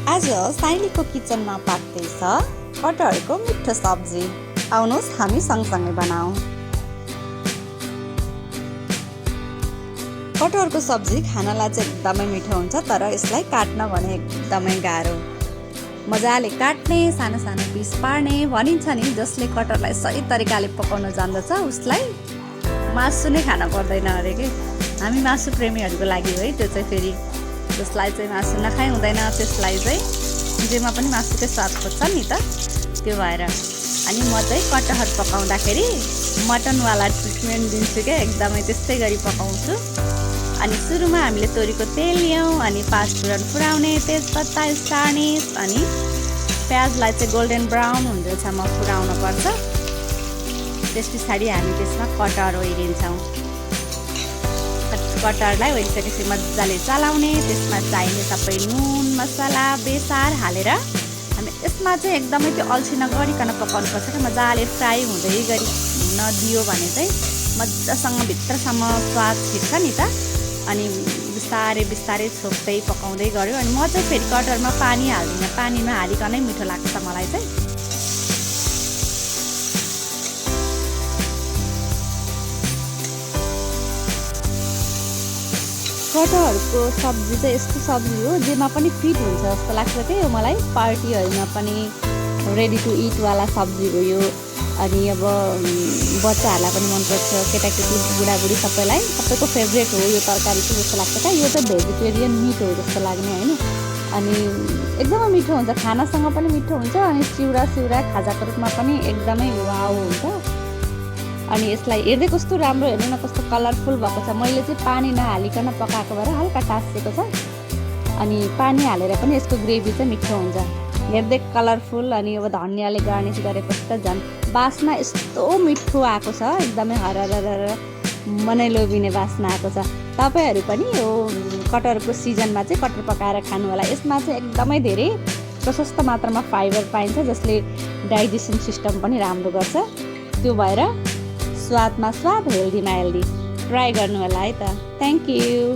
आज साइलीको किचनमा पाक्दैछ कटहरको मिठो सब्जी। आउनुहोस् हामी सँगसँगै बनाऊ। कटहरको सब्जी खानलाई चाहिँ एकदमै मिठो हुन्छ, तर यसलाई काट्न भने एकदमै गाह्रो। मजाले काट्ने, सानो सानो पिस पार्ने। भनिन्छ नि जसले कटहरलाई सही तरिकाले पकाउन जान्दछ उसलाई मासु नै खान पर्दैन अरे के। हामी मासु प्रेमीहरूको लागि है त्यो चाहिँ। फेरि जसलाई चाहिँ मासु नखाइ हुँदैन त्यसलाई चाहिँ जेमा पनि मासुकै स्वाद खोज्छ नि त, त्यो भएर। अनि म चाहिँ कटहर पकाउँदाखेरि मटनवाला ट्रिटमेन्ट दिन्छु क्या, एकदमै त्यस्तै गरी पकाउँछु। अनि सुरुमा हामीले तोरीको तेल ल्याउँ, अनि पाँचफोरन फुराउने, तेजपत्ता स्टार्ने, अनि प्याजलाई चाहिँ गोल्डन ब्राउन हुँदैसम्म फुराउन पर्छ। त्यस पछाडि हामी त्यसमा कटहर ओइरिन्छौँ। कटहरलाई ओइरिसकेपछि मजाले चलाउने, त्यसमा चाहिने सबै नुन मसला बेसार हालेर हामी यसमा चाहिँ एकदमै त्यो अल्छी नगरिकन पकाउनुपर्छ क्या। मजाले फ्राई हुँदै गरी नदियो भने चाहिँ मजासँग भित्रसम्म स्वाद छिर्छ नि त। अनि बिस्तारै बिस्तारै छोप्दै पकाउँदै गऱ्यो। अनि म चाहिँ फेरि कटहरमा पानी हाल्दिनँ, पानी नहालिकनै मिठो लाग्छ मलाई चाहिँ। कटहरको सब्जी चाहिँ यस्तो सब्जी हो जेमा पनि फिट हुन्छ जस्तो लाग्छ क्या यो मलाई। पार्टीहरूमा पनि रेडी टु इटवाला सब्जी हो यो। अनि अब बच्चाहरूलाई पनि मनपर्छ, केटाकेटी बुढाबुढी सबैको फेभरेट हो यो तरकारी चाहिँ जस्तो लाग्छ क्या। यो चाहिँ भेजिटेरियन मिट हो जस्तो लाग्ने होइन। अनि एकदमै मिठो हुन्छ, खानासँग पनि मिठो हुन्छ, अनि चिउरा खाजाको रूपमा पनि एकदमै वाउ हुन्छ। अनि यसलाई हेर्दै कस्तो राम्रो, हेर्नु न कस्तो कलरफुल भएको छ। मैले चाहिँ पानी नहालिकन पकाएको भएर हल्का टाँसिएको छ। अनि पानी हालेर पनि यसको ग्रेभी चाहिँ मिठो हुन्छ, हेर्दै कलरफुल। अनि अब धनियाँले गार्निस गरेपछि त झन् बास्ना यस्तो मिठो आएको छ, एकदमै हरर मनै लोभिने बास्ना आएको छ। तपाईँहरू पनि यो कटहरको सिजनमा चाहिँ कटहर पकाएर खानु होला। यसमा चाहिँ एकदमै धेरै प्रशस्त मात्रामा फाइबर पाइन्छ, जसले डाइजेसन सिस्टम पनि राम्रो गर्छ। त्यो भएर स्वादमा स्वाद, हेल्दीमा हेल्दी ट्राई गर्नु होला है त। Thank you.